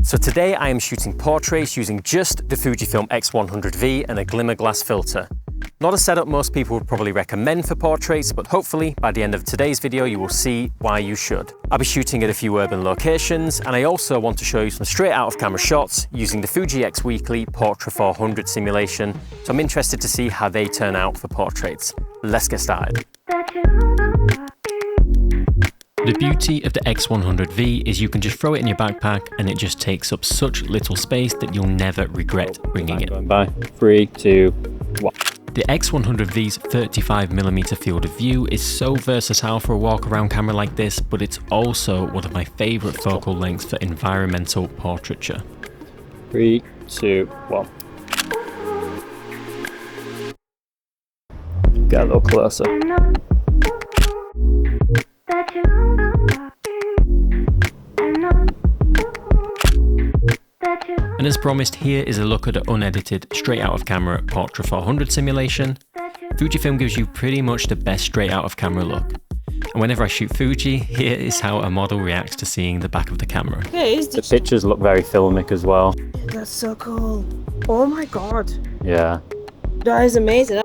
So today I am shooting portraits using just the Fujifilm X100v and a Glimmerglass filter. Not a setup most people would probably recommend for portraits, but hopefully by the end of today's video you will see why you should. I'll be shooting at a few urban locations, and I also want to show you some straight out of camera shots using the FUJIXWEEKLY Portrait 400 simulation, so I'm interested to see how they turn out for portraits. Let's get started. The beauty of the X100v is you can just throw it in your backpack and it just takes up such little space that you'll never regret bringing it. Bye. 3, 2, 1. The X100v's 35mm field of view is so versatile for a walk around camera like this, but it's also one of my favourite focal lengths for environmental portraiture. 3, 2, 1. Get a little closer. And as promised, here is a look at the unedited, straight out of camera Portra 400 simulation. Fujifilm gives you pretty much the best straight out of camera look. And whenever I shoot Fuji, here is how a model reacts to seeing the back of the camera. The pictures look very filmic as well. That's so cool. Oh my god. Yeah. That is amazing.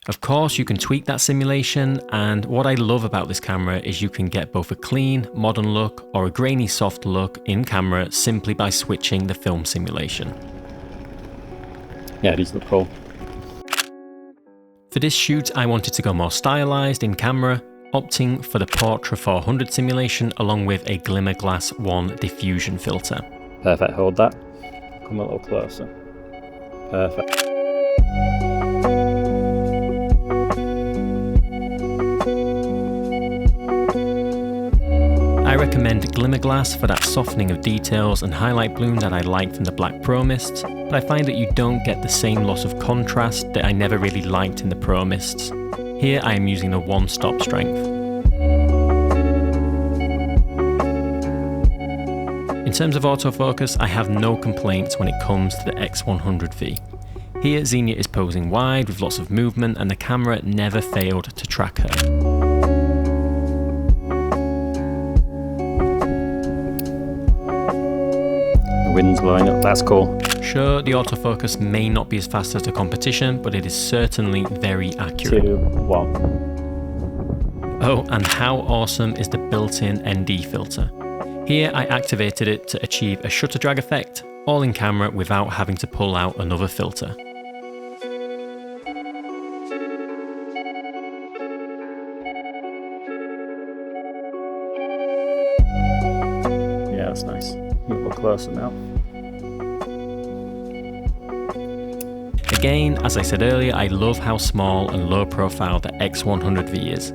Of course, you can tweak that simulation, and what I love about this camera is you can get both a clean, modern look or a grainy, soft look in camera simply by switching the film simulation. Yeah, these look cool. For this shoot, I wanted to go more stylized in camera, opting for the Portra 400 simulation along with a Glimmerglass 1 diffusion filter. Perfect, hold that. Come a little closer. Perfect. I recommend Glimmerglass for that softening of details and highlight bloom that I like from the Black Pro Mists, but I find that you don't get the same loss of contrast that I never really liked in the Pro Mists. Here I am using the one-stop strength. In terms of autofocus, I have no complaints when it comes to the X100v. Here Xenia is posing wide with lots of movement and the camera never failed to track her. Wind's blowing up, that's cool. Sure, the autofocus may not be as fast as the competition, but it is certainly very accurate. 2, 1. Oh, and how awesome is the built-in ND filter? Here I activated it to achieve a shutter drag effect, all in camera without having to pull out another filter. Yeah, that's nice. A little closer now. Again, as I said earlier, I love how small and low profile the X100v is.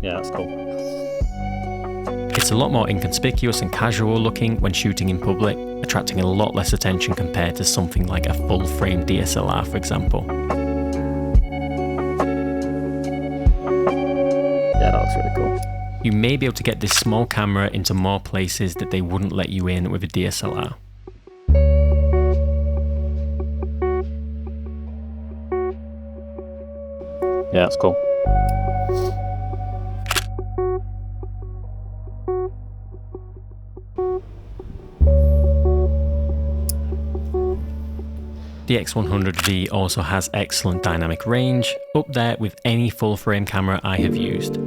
Yeah, that's cool. It's a lot more inconspicuous and casual looking when shooting in public, attracting a lot less attention compared to something like a full-frame DSLR, for example. Yeah, that looks really cool. You may be able to get this small camera into more places that they wouldn't let you in with a DSLR. Yeah, that's cool. The X100v also has excellent dynamic range, up there with any full-frame camera I have used.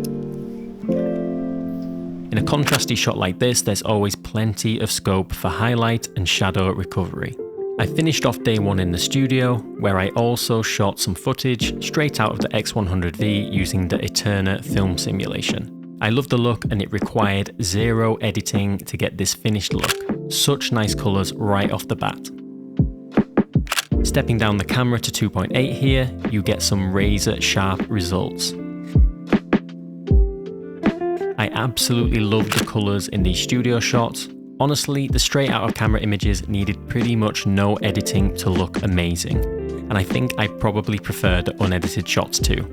In a contrasty shot like this, there's always plenty of scope for highlight and shadow recovery. I finished off day one in the studio, where I also shot some footage straight out of the X100v using the Eterna film simulation. I love the look and it required zero editing to get this finished look. Such nice colours right off the bat. Stepping down the camera to 2.8 here, you get some razor sharp results. I absolutely love the colours in these studio shots. Honestly, the straight out of camera images needed pretty much no editing to look amazing, and I think I probably prefer the unedited shots too.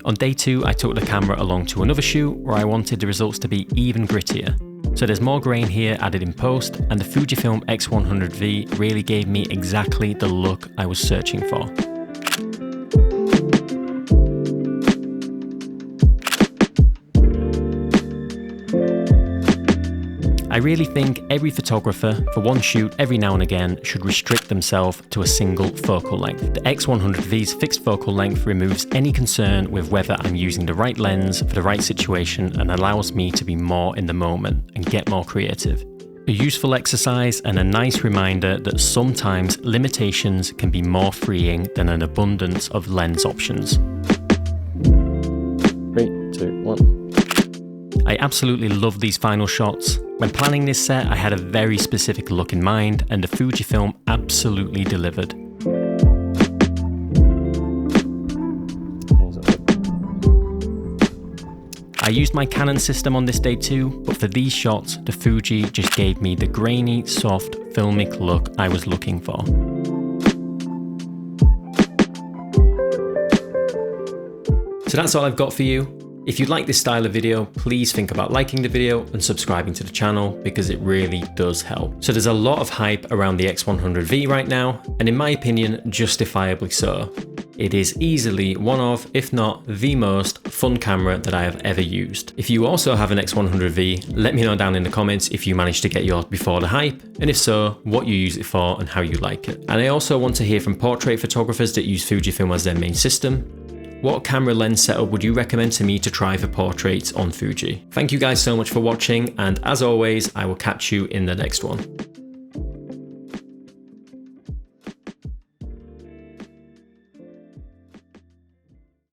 On day 2, I took the camera along to another shoot where I wanted the results to be even grittier. So there's more grain here added in post, and the Fujifilm X100v really gave me exactly the look I was searching for. I really think every photographer, for one shoot every now and again, should restrict themselves to a single focal length. The X100v's fixed focal length removes any concern with whether I'm using the right lens for the right situation and allows me to be more in the moment and get more creative. A useful exercise and a nice reminder that sometimes limitations can be more freeing than an abundance of lens options. 3, 2, 1. I absolutely love these final shots. When planning this set, I had a very specific look in mind, and the Fujifilm absolutely delivered. I used my Canon system on this day too, but for these shots, the Fuji just gave me the grainy, soft, filmic look I was looking for. So that's all I've got for you. If you like this style of video, please think about liking the video and subscribing to the channel because it really does help. So there's a lot of hype around the X100v right now, and in my opinion, justifiably so. It is easily one of, if not the most fun camera that I have ever used. If you also have an X100v, let me know down in the comments if you managed to get yours before the hype, and if so, what you use it for and how you like it. And I also want to hear from portrait photographers that use Fujifilm as their main system. What camera lens setup would you recommend to me to try for portraits on Fuji? Thank you guys so much for watching, and as always, I will catch you in the next one.